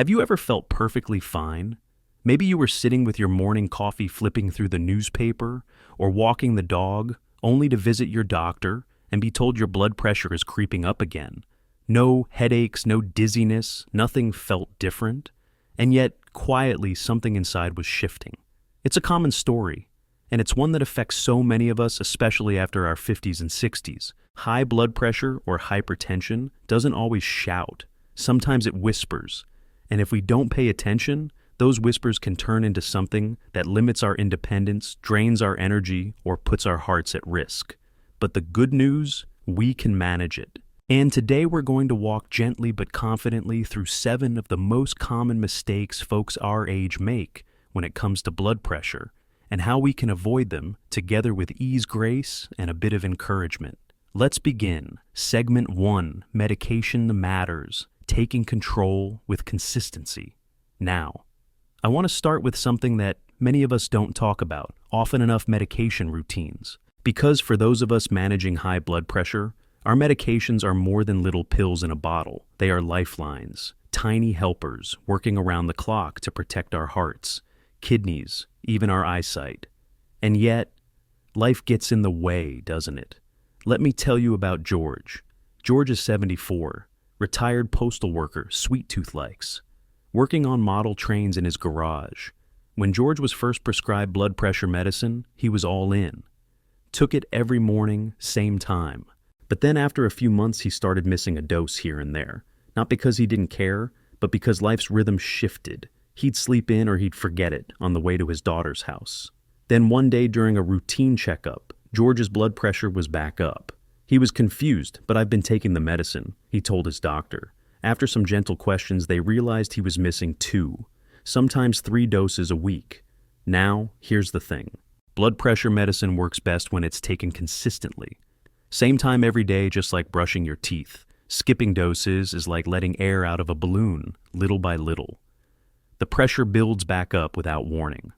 Have you ever felt perfectly fine? Maybe you were sitting with your morning coffee flipping through the newspaper or walking the dog, only to visit your doctor and be told your blood pressure is creeping up again. No headaches, no dizziness, nothing felt different. And yet, quietly, something inside was shifting. It's a common story, and it's one that affects so many of us, especially after our 50s and 60s. High blood pressure or hypertension doesn't always shout. Sometimes it whispers. And if we don't pay attention, those whispers can turn into something that limits our independence, drains our energy, or puts our hearts at risk. But the good news, we can manage it. And today we're going to walk gently but confidently through 7 of the most common mistakes folks our age make when it comes to blood pressure, and how we can avoid them together with ease, grace, and a bit of encouragement. Let's begin. Segment 1, Medication Matters, Taking Control with Consistency. Now, I want to start with something that many of us don't talk about, often enough: medication routines. Because for those of us managing high blood pressure, our medications are more than little pills in a bottle. They are lifelines, tiny helpers working around the clock to protect our hearts, kidneys, even our eyesight. And yet, life gets in the way, doesn't it? Let me tell you about George. George is 74, retired postal worker, sweet tooth likes, working on model trains in his garage. When George was first prescribed blood pressure medicine, he was all in. Took it every morning, same time. But then after a few months, he started missing a dose here and there. Not because he didn't care, but because life's rhythm shifted. He'd sleep in or he'd forget it on the way to his daughter's house. Then one day during a routine checkup, George's blood pressure was back up. He was confused, but "I've been taking the medicine," he told his doctor. After some gentle questions, they realized he was missing 2, sometimes 3 doses a week. Now, here's the thing. Blood pressure medicine works best when it's taken consistently. Same time every day, just like brushing your teeth. Skipping doses is like letting air out of a balloon, little by little. The pressure builds back up without warning.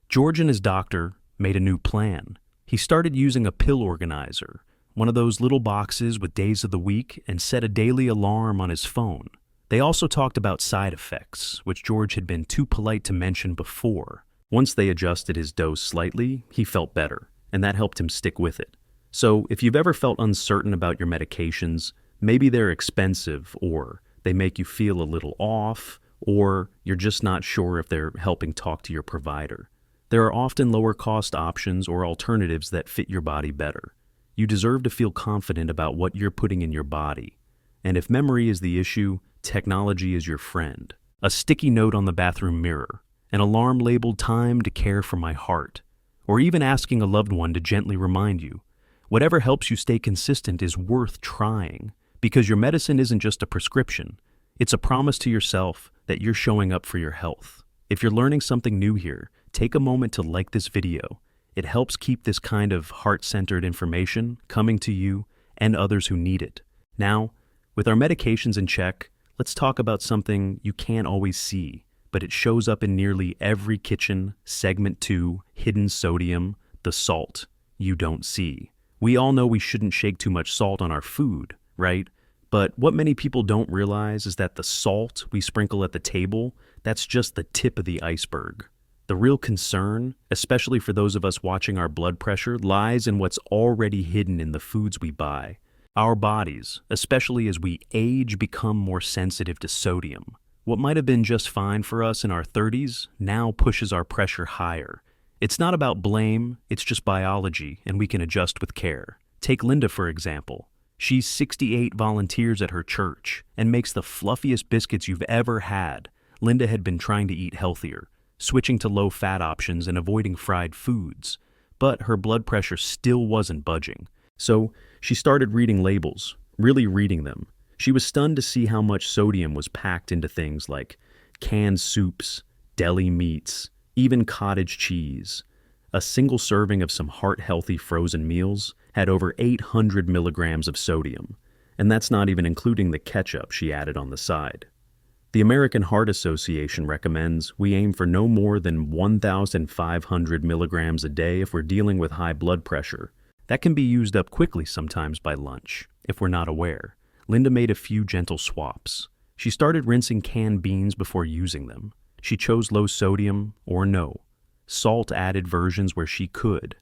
George and his doctor made a new plan. He started using a pill organizer, one of those little boxes with days of the week, and set a daily alarm on his phone. They also talked about side effects, which George had been too polite to mention before. Once they adjusted his dose slightly, he felt better, and that helped him stick with it. So if you've ever felt uncertain about your medications, maybe they're expensive, or they make you feel a little off, or you're just not sure if they're helping, talk to your provider. There are often lower-cost options or alternatives that fit your body better. You deserve to feel confident about what you're putting in your body. And if memory is the issue, technology is your friend. A sticky note on the bathroom mirror, an alarm labeled "Time to Care for My Heart," or even asking a loved one to gently remind you. Whatever helps you stay consistent is worth trying, because your medicine isn't just a prescription. It's a promise to yourself that you're showing up for your health. If you're learning something new here, take a moment to like this video. It helps keep this kind of heart-centered information coming to you and others who need it. Now, with our medications in check, let's talk about something you can't always see, but it shows up in nearly every kitchen. Segment 2, Hidden Sodium, the salt you don't see. We all know we shouldn't shake too much salt on our food, right? But what many people don't realize is that the salt we sprinkle at the table, that's just the tip of the iceberg. The real concern, especially for those of us watching our blood pressure, lies in what's already hidden in the foods we buy. Our bodies, especially as we age, become more sensitive to sodium. What might have been just fine for us in our 30s now pushes our pressure higher. It's not about blame, it's just biology, and we can adjust with care. Take Linda, for example. She's 68, volunteers at her church, and makes the fluffiest biscuits you've ever had. Linda had been trying to eat healthier, switching to low-fat options and avoiding fried foods, but her blood pressure still wasn't budging. So she started reading labels, really reading them. She was stunned to see how much sodium was packed into things like canned soups, deli meats, even cottage cheese. A single serving of some heart-healthy frozen meals had over 800 milligrams of sodium, and that's not even including the ketchup she added on the side. The American Heart Association recommends we aim for no more than 1,500 milligrams a day if we're dealing with high blood pressure. That can be used up quickly sometimes by lunch, if we're not aware. Linda made a few gentle swaps. She started rinsing canned beans before using them. She chose low sodium or no, salt added versions where she could.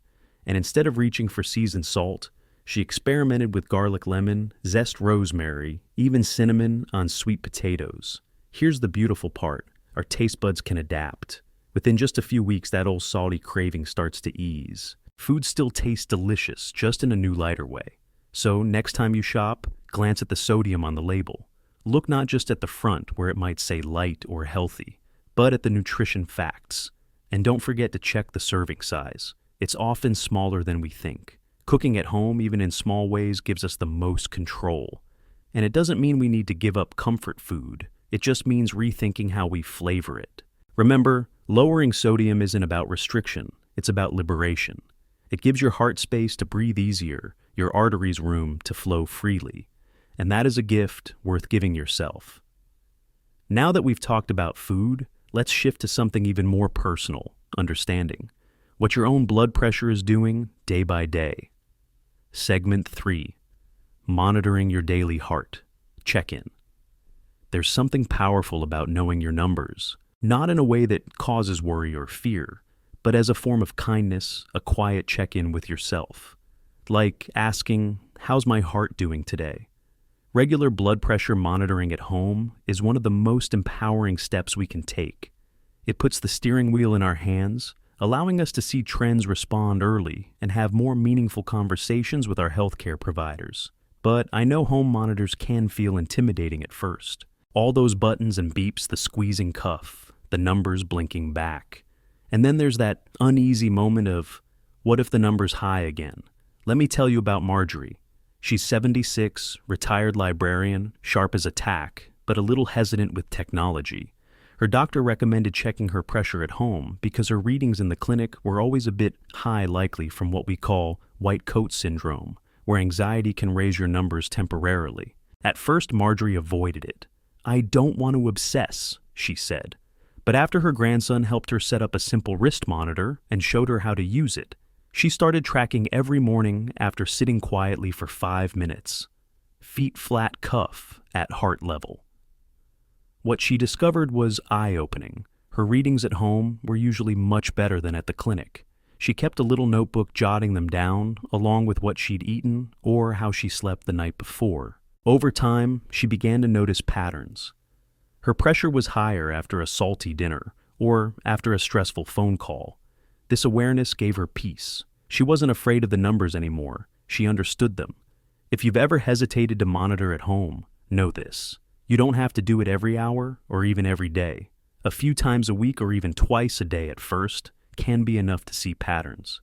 And instead of reaching for seasoned salt, she experimented with garlic lemon, zest rosemary, even cinnamon on sweet potatoes. Here's the beautiful part. Our taste buds can adapt. Within just a few weeks, that old salty craving starts to ease. Food still tastes delicious, just in a new, lighter way. So next time you shop, glance at the sodium on the label. Look not just at the front, where it might say light or healthy, but at the nutrition facts. And don't forget to check the serving size. It's often smaller than we think. Cooking at home, even in small ways, gives us the most control. And it doesn't mean we need to give up comfort food. It just means rethinking how we flavor it. Remember, lowering sodium isn't about restriction. It's about liberation. It gives your heart space to breathe easier, your arteries room to flow freely. And that is a gift worth giving yourself. Now that we've talked about food, let's shift to something even more personal, understanding what your own blood pressure is doing day by day. Segment 3. Monitoring your daily heart. Check-in. There's something powerful about knowing your numbers, not in a way that causes worry or fear, but as a form of kindness, a quiet check-in with yourself. Like asking, how's my heart doing today? Regular blood pressure monitoring at home is one of the most empowering steps we can take. It puts the steering wheel in our hands, allowing us to see trends, respond early, and have more meaningful conversations with our healthcare providers. But I know home monitors can feel intimidating at first. All those buttons and beeps, the squeezing cuff, the numbers blinking back. And then there's that uneasy moment of, what if the number's high again? Let me tell you about Marjorie. She's 76, retired librarian, sharp as a tack, but a little hesitant with technology. Her doctor recommended checking her pressure at home because her readings in the clinic were always a bit high, likely from what we call white coat syndrome, where anxiety can raise your numbers temporarily. At first, Marjorie avoided it. I don't want to obsess, she said. But after her grandson helped her set up a simple wrist monitor and showed her how to use it, she started tracking every morning after sitting quietly for 5 minutes. Feet flat, cuff at heart level. What she discovered was eye-opening. Her readings at home were usually much better than at the clinic. She kept a little notebook jotting them down, along with what she'd eaten or how she slept the night before. Over time, she began to notice patterns. Her pressure was higher after a salty dinner or after a stressful phone call. This awareness gave her peace. She wasn't afraid of the numbers anymore. She understood them. If you've ever hesitated to monitor at home, know this. You don't have to do it every hour or even every day. A few times a week or even twice a day at first can be enough to see patterns.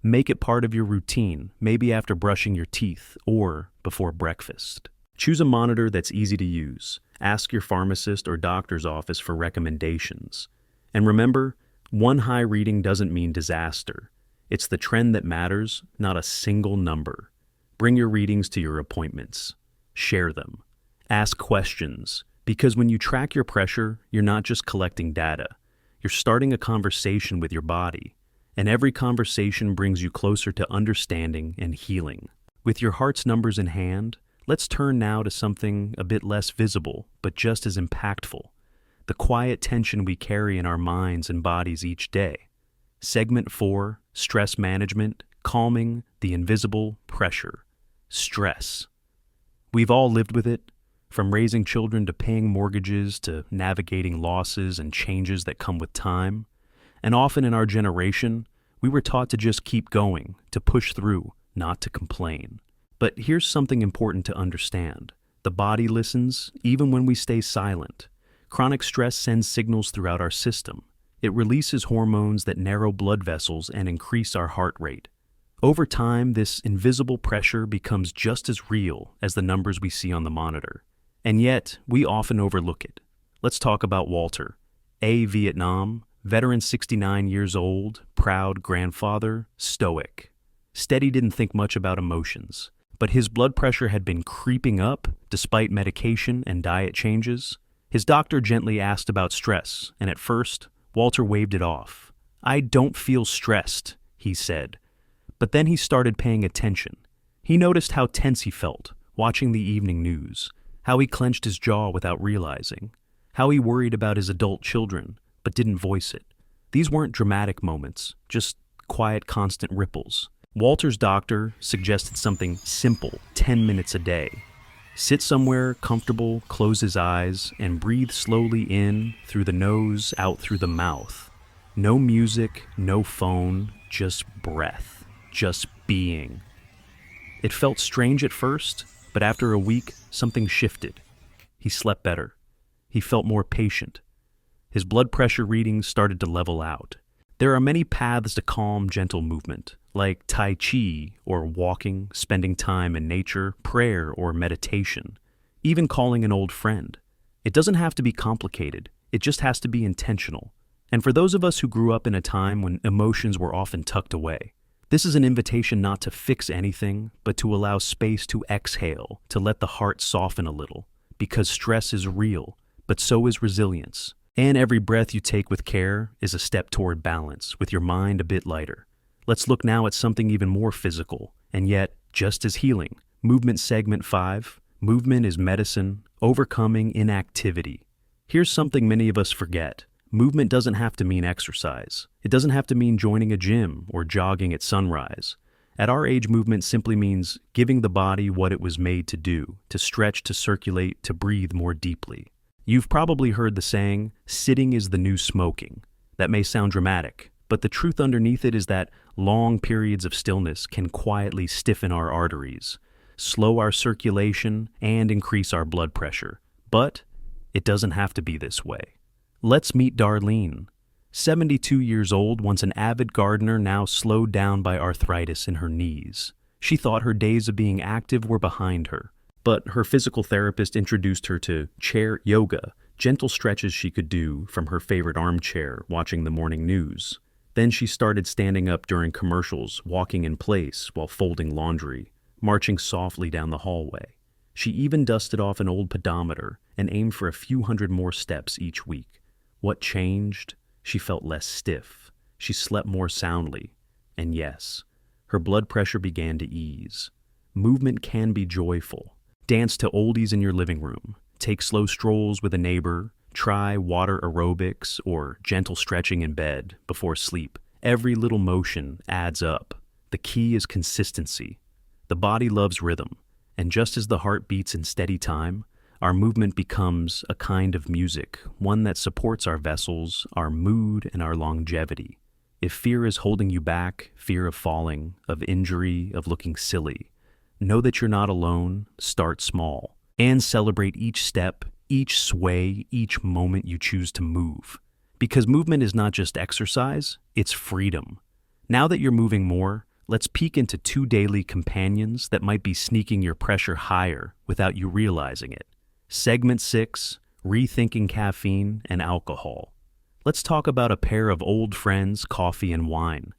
Make it part of your routine, maybe after brushing your teeth or before breakfast. Choose a monitor that's easy to use. Ask your pharmacist or doctor's office for recommendations. And remember, one high reading doesn't mean disaster. It's the trend that matters, not a single number. Bring your readings to your appointments. Share them. Ask questions, because when you track your pressure, you're not just collecting data. You're starting a conversation with your body, and every conversation brings you closer to understanding and healing. With your heart's numbers in hand, let's turn now to something a bit less visible, but just as impactful. The quiet tension we carry in our minds and bodies each day. Segment 4, Stress Management, Calming the Invisible Pressure. Stress. We've all lived with it, from raising children to paying mortgages to navigating losses and changes that come with time. And often in our generation, we were taught to just keep going, to push through, not to complain. But here's something important to understand. The body listens even when we stay silent. Chronic stress sends signals throughout our system. It releases hormones that narrow blood vessels and increase our heart rate. Over time, this invisible pressure becomes just as real as the numbers we see on the monitor. And yet, we often overlook it. Let's talk about Walter, a Vietnam, veteran 69 years old, proud grandfather, stoic. Steady didn't think much about emotions, but his blood pressure had been creeping up despite medication and diet changes. His doctor gently asked about stress, and at first, Walter waved it off. I don't feel stressed, he said. But then he started paying attention. He noticed how tense he felt, watching the evening news. how he clenched his jaw without realizing, how he worried about his adult children but didn't voice it. These weren't dramatic moments, just quiet, constant ripples. Walter's doctor suggested something simple, 10 minutes a day. Sit somewhere comfortable, close his eyes, and breathe slowly in through the nose, out through the mouth. No music, no phone, just breath, just being. It felt strange at first, but after a week, something shifted. He slept better. He felt more patient. His blood pressure readings started to level out. There are many paths to calm, gentle movement, like Tai Chi or walking, spending time in nature, prayer or meditation, even calling an old friend. It doesn't have to be complicated. It just has to be intentional. And for those of us who grew up in a time when emotions were often tucked away, this is an invitation not to fix anything, but to allow space to exhale, to let the heart soften a little, because stress is real, but so is resilience. And every breath you take with care is a step toward balance, with your mind a bit lighter. Let's look now at something even more physical, and yet just as healing. Movement segment 5, movement is medicine, overcoming inactivity. Here's something many of us forget. Movement doesn't have to mean exercise. It doesn't have to mean joining a gym or jogging at sunrise. At our age, movement simply means giving the body what it was made to do, to stretch, to circulate, to breathe more deeply. You've probably heard the saying, sitting is the new smoking. That may sound dramatic, but the truth underneath it is that long periods of stillness can quietly stiffen our arteries, slow our circulation, and increase our blood pressure. But it doesn't have to be this way. Let's meet Darlene. 72 years old, once an avid gardener, now slowed down by arthritis in her knees. She thought her days of being active were behind her. But her physical therapist introduced her to chair yoga, gentle stretches she could do from her favorite armchair watching the morning news. Then she started standing up during commercials, walking in place while folding laundry, marching softly down the hallway. She even dusted off an old pedometer and aimed for a few hundred more steps each week. What changed? She felt less stiff. She slept more soundly. And yes, her blood pressure began to ease. Movement can be joyful. Dance to oldies in your living room. Take slow strolls with a neighbor. Try water aerobics or gentle stretching in bed before sleep. Every little motion adds up. The key is consistency. The body loves rhythm, and just as the heart beats in steady time, our movement becomes a kind of music, one that supports our vessels, our mood, and our longevity. If fear is holding you back, fear of falling, of injury, of looking silly, know that you're not alone. Start small and celebrate each step, each sway, each moment you choose to move. Because movement is not just exercise, it's freedom. Now that you're moving more, let's peek into 2 daily companions that might be sneaking your pressure higher without you realizing it. Segment 6, rethinking caffeine and alcohol. Let's talk about a pair of old friends, coffee and wine.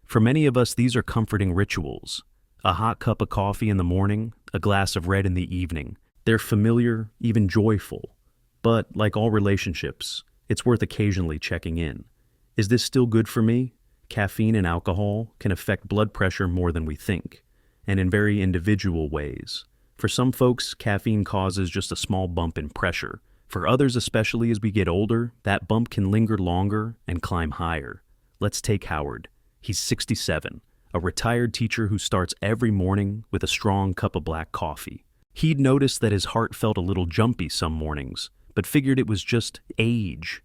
For many of us, these are comforting rituals. A hot cup of coffee in the morning, a glass of red in the evening. They're familiar, even joyful. But like all relationships, it's worth occasionally checking in. Is this still good for me? Caffeine and alcohol can affect blood pressure more than we think, and in very individual ways. For some folks, caffeine causes just a small bump in pressure. For others, especially as we get older, that bump can linger longer and climb higher. Let's take Howard. He's 67. A retired teacher who starts every morning with a strong cup of black coffee. He'd noticed that his heart felt a little jumpy some mornings, but figured it was just age.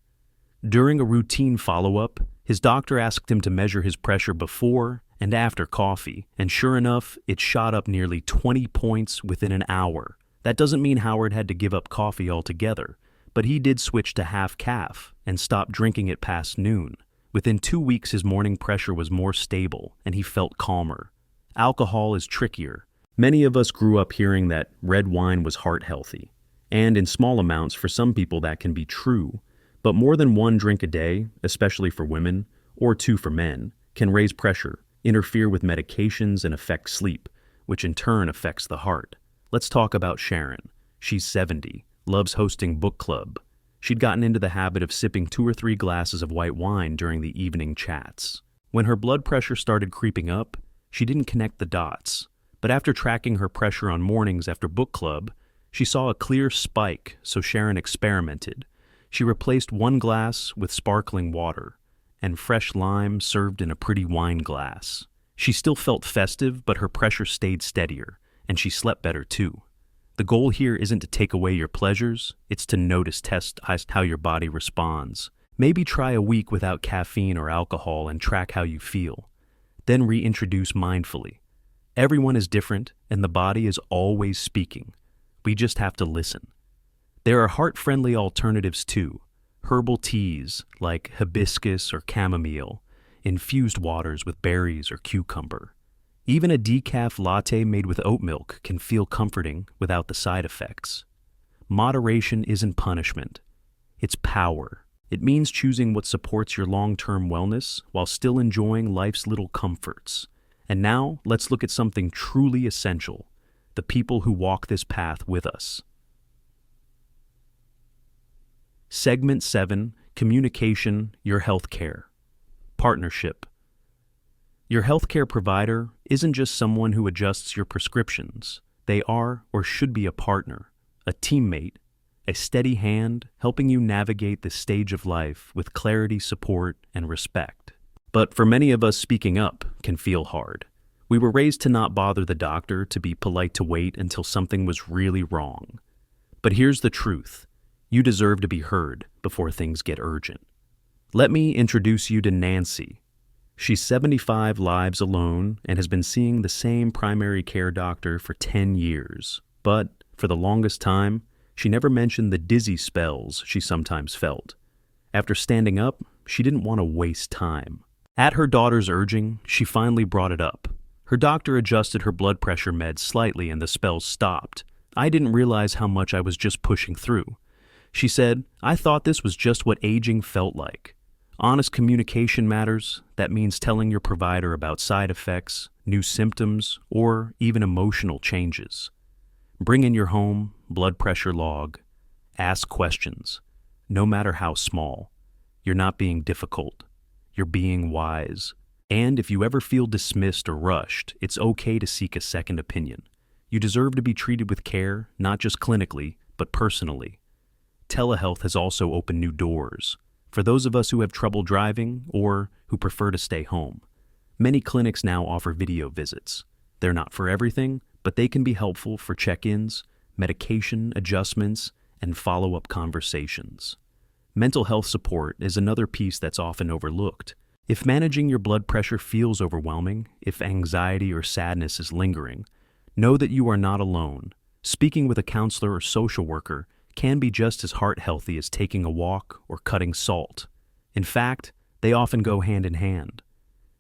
During a routine follow-up, his doctor asked him to measure his pressure before and after coffee, and sure enough, it shot up nearly 20 points within an hour. That doesn't mean Howard had to give up coffee altogether, but he did switch to half calf and stop drinking it past noon. Within 2 weeks, his morning pressure was more stable, and he felt calmer. Alcohol is trickier. Many of us grew up hearing that red wine was heart healthy. And in small amounts, for some people that can be true. But more than 1 drink a day, especially for women, or 2 for men, can raise pressure, interfere with medications, and affect sleep, which in turn affects the heart. Let's talk about Sharon. She's 70, loves hosting book club. She'd gotten into the habit of sipping 2 or 3 glasses of white wine during the evening chats. When her blood pressure started creeping up, she didn't connect the dots. But after tracking her pressure on mornings after book club, She saw a clear spike, so Sharon experimented. She replaced one glass with sparkling water, and fresh lime served in a pretty wine glass. She still felt festive, but her pressure stayed steadier, and she slept better too. The goal here isn't to take away your pleasures, it's to test how your body responds. Maybe try a week without caffeine or alcohol and track how you feel. Then reintroduce mindfully. Everyone is different, and the body is always speaking. We just have to listen. There are heart-friendly alternatives too. Herbal teas like hibiscus or chamomile, infused waters with berries or cucumber. Even a decaf latte made with oat milk can feel comforting without the side effects. Moderation isn't punishment. It's power. It means choosing what supports your long-term wellness while still enjoying life's little comforts. And now, let's look at something truly essential: the people who walk this path with us. Segment 7, Communication, Your Healthcare. Partnership. Your healthcare provider isn't just someone who adjusts your prescriptions. They are, or should be, a partner, a teammate, a steady hand helping you navigate this stage of life with clarity, support, and respect. But for many of us, speaking up can feel hard. We were raised to not bother the doctor, to be polite, to wait until something was really wrong. But here's the truth. You deserve to be heard before things get urgent. Let me introduce you to Nancy. She's 75 lives alone and has been seeing the same primary care doctor for 10 years. But for the longest time, she never mentioned the dizzy spells she sometimes felt. After standing up, she didn't want to waste time. At her daughter's urging, she finally brought it up. Her doctor adjusted her blood pressure meds slightly and the spells stopped. I didn't realize how much I was just pushing through. She said, "I thought this was just what aging felt like." Honest communication matters. That means telling your provider about side effects, new symptoms, or even emotional changes. Bring in your home blood pressure log. Ask questions, no matter how small. You're not being difficult. You're being wise. And if you ever feel dismissed or rushed, it's okay to seek a second opinion. You deserve to be treated with care, not just clinically, but personally. Telehealth has also opened new doors. For those of us who have trouble driving or who prefer to stay home, many clinics now offer video visits. They're not for everything, but they can be helpful for check-ins, medication adjustments, and follow-up conversations. Mental health support is another piece that's often overlooked. If managing your blood pressure feels overwhelming, if anxiety or sadness is lingering, know that you are not alone. Speaking with a counselor or social worker can be just as heart-healthy as taking a walk or cutting salt. In fact, they often go hand in hand.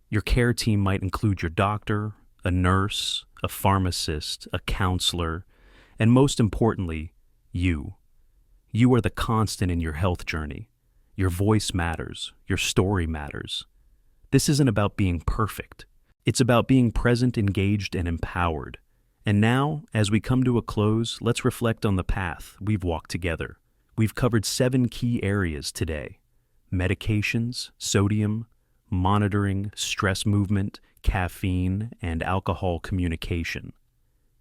Your care team might include your doctor, a nurse, a pharmacist, a counselor, and most importantly, you. You are the constant in your health journey. Your voice matters. Your story matters. This isn't about being perfect. It's about being present, engaged, and empowered. And now, as we come to a close, let's reflect on the path we've walked together. We've covered 7 key areas today: medications, sodium, monitoring, stress movement, caffeine, and alcohol communication.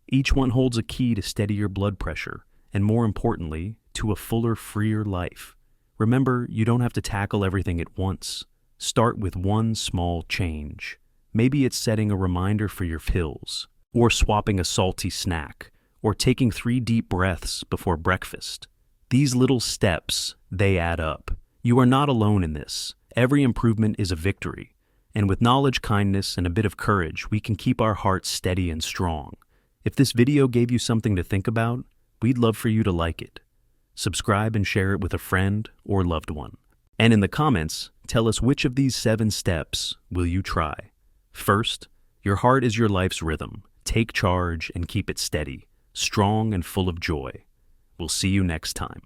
Each one holds a key to steadier blood pressure, and more importantly, to a fuller, freer life. Remember, you don't have to tackle everything at once. Start with one small change. Maybe it's setting a reminder for your pills, or swapping a salty snack, or taking 3 deep breaths before breakfast. These little steps, they add up. You are not alone in this. Every improvement is a victory. And with knowledge, kindness, and a bit of courage, we can keep our hearts steady and strong. If this video gave you something to think about, we'd love for you to like it. Subscribe and share it with a friend or loved one. And in the comments, tell us which of these 7 steps will you try. First, your heart is your life's rhythm. Take charge and keep it steady, strong and full of joy. We'll see you next time.